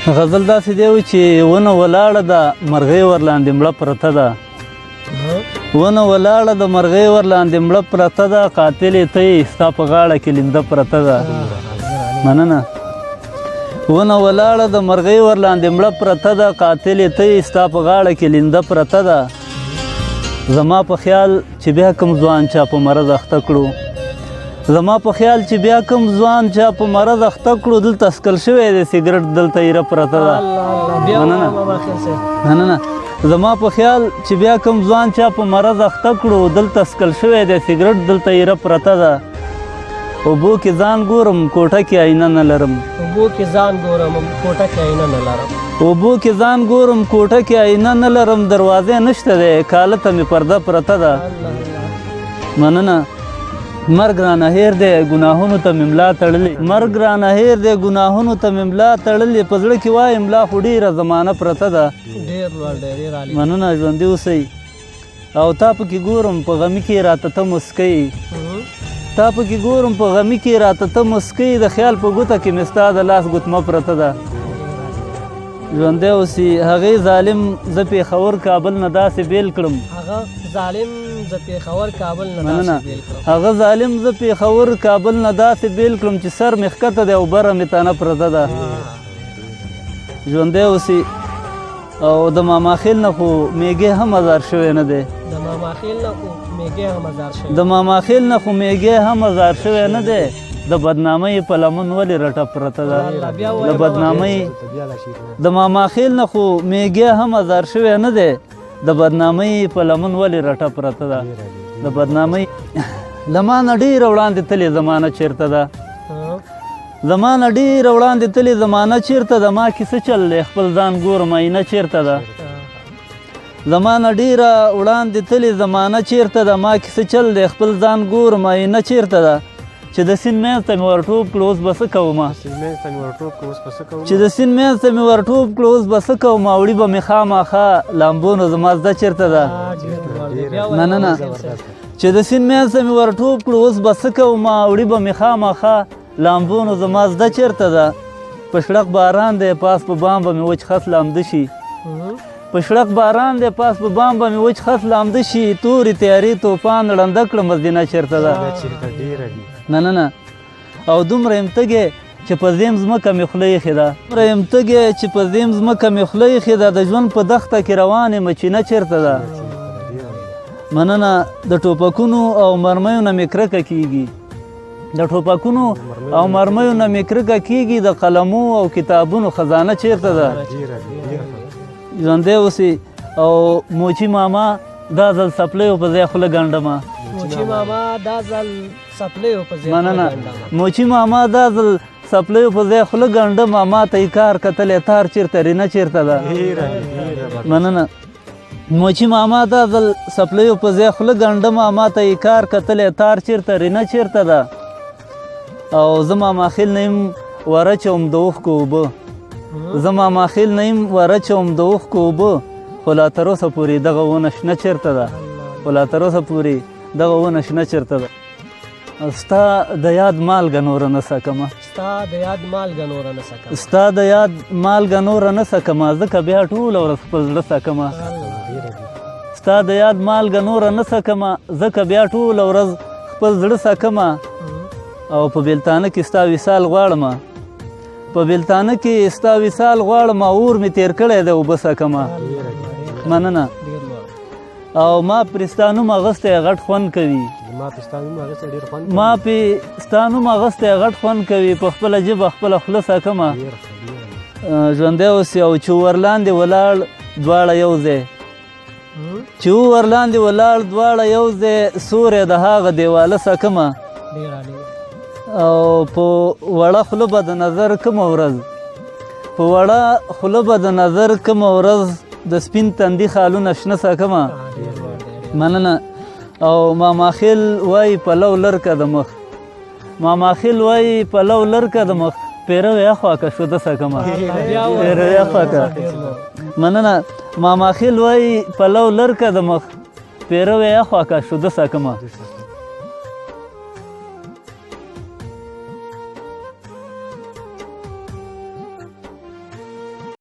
غزل داسې دی چې ونه ولاړه ده مرغۍ ورلاندې مړه پرته ده ونه ولاړه ده مرغۍ ورلاندې مړه پرته ده قاتلې ته یې ستا په غاړه کې لنده پرته ده مننه ونه ولاړه ده مرغۍ ورلاندې مړه پرته ده قاتلې ته یې ستا په غاړه کې لنده پرته ده زما په خیال چې بیا کوم ځوان چا په مرض اخته کړو زما په خیال چې بیا کوم ځوان چا په مرض اخته کړو دلته اسکل شوی دی سګرټ دلته ایره پرته ده مننه زما په خیال چې بیا کوم ځوان چا په مرض اخته کړو دلته اسکل شوی دی سګرټ دلته ایره پرته ده اوبو کې ځان ګورم کوټه کې آینه نه لرم اوبو کې ځان ګورم کوټه کې آینه نه لرم اوبو کې ځان ګورم کوټه کې آینه نه لرم دروازې نشته دی کاله ته مې پرده پرته ده مننه مرګ رانه هیر دی ګناهونو ته مې ملا تړلې مرګ رانه هیر دی ګناهونو ته مې ملا تړلې په زړه کې وایم لا خو ډېره زمانه پرته ده مننه ژوندي اوسئ او تا پکې ګورم په غمي کې راته ته مسکۍ تا پکې ګورم په غمي کې راته ته مسکۍ د خیال په ګوته کې مې ستا د لاس ګوتمه پرته ده ژوندی اوسي هغې ظالم زه پېښور کابل نه داسې بیل کړم هغه ظالم زه پېښور کابل نه داسې بیل کړم هغه ظالم زه پېښور کابل نه داسې بیل کړم چې سر مې ښکته دی او بره مې تانه پرته ده ژوندی اوسي او د ماماخیل نه خو میږی هم ازار شوی نه دی د ماماخیل نه خو میږی هم ازار شوی د ماماخیل نه خو میږی هم ازار شوی نه دی د بدنامۍ په لمن ولې رټه پرته ده د بدنامۍ د ماماخیل نه خو میږی هم ازار شوی نه دی د بدنامۍ په لمن ولې رټه پرته ده د بدنامۍ له ما نه ډېره وړاندې تلې زمانه چېرته ده زما نه ډېره وړاندې تلې زمانه چېرته ده ما کې څه چل دی خپل ځان ګورم آینه چېرته ده زما نه ډېره وړاندې تلې زمانه چېرته ده ما کې څه چل دی خپل ځان ګورم آینه چېرته ده چې د سیند منځ ته مې ورټوپ کړو اوس به څه کومه چې د سیند منځ ته مې ورټوپ کړو اوس به څه کومه وړي به مې خامخا لامبونو زما زده چېرته ده مننه چې د سیند منځ ته مې ورټوپ کړو اوس به څه کومه وړي به مې خامخا لامبونو زما زده چېرته ده په شړق باران دی پاس په بام به مې وچ خس لامده شي په شړق باران دی پاس په بام به مې وچ خس لامده شي تورې تیارې توفان ړنده کړه مزدینه چېرته ده نه او دومره یم تږې چې په زیم ځمکه مې خوله ایښې ده دومره یم تږې چې په زیم ځمکه مې خوله ایښې ده د ژوند په دښته کې روان یم چینه چېرته ده مننه د ټوپکونو او مرمیو نه مې کرکه کېږي د ټوپکونو او مرمیو نه مې کرکه کېږي د قلمو او کتابونو خزانه چېرته ده ژوندی اوسي او موچي ماما دا ځل څپلیو په ځای خوله ګنډمه موچي ماما دا ځل څپلیو په ځای مننه موچي ماما دا ځل څپلیو په ځای خوله ګنډمه ما ته یې کار کتلی تار چېرته رینه چېرته ده مننه موچي ماما دا ځل څپلیو په ځای خوله ګنډمه ما ته یې کار کتلی تار چېرته رینه چېرته ده او زه ماماخیل نه یم ورچوم د اوښکو اوبه زه ماماخیل نه یم ورچوم د اوښکو اوبه خو لا تر اوسه پورې دغه ونه شنه چېرته ده خو لا تر اوسه پورې دغه ونه شنه چېرته ده ستا د یاد مالګه نوره نه سکمه ستا د یاد مالګه نوره نه سکمه ستا د یاد مالګه نوره نه سکمه ځکه بیا ټوله ورځ خپل زړه سکمه ستا د یاد مالګه نوره نه سکمه ځکه بیا ټوله ورځ خپل زړه سکمه او په بیلتانه کې ستا وصال غواړمه په بیلتانه کې ستا وصال غواړمه اور مې تېر کړی دی اوبه سکمه مننه او ما پرې ستا نوم اغوستی غټ خوند کوي ما پې ستا نوم اغوستی غټ خوند کوي په خپله ژبه خپله خوله سکمه ژوندی اوسي او چې ورلاندې ولاړ دواړه یو ځای چې ورلاندې ولاړ دواړه یو ځای سوری د هغه دیواله سکمه او په وړه خوله به د نظر کومه ورځ په وړه خوله به د نظر کومه ورځ د سپین تندي خالونه شنه سکمه مننه او ماماخیل وایي پلو لرکه د مخ ماماخیل وایي پلو لرکه د مخ پیرو یخواکه شوده سکمه پیرو یخواکه مننه ماماخیل وایي پلو لرکه د مخ پیرو یخواکه شوده سکمه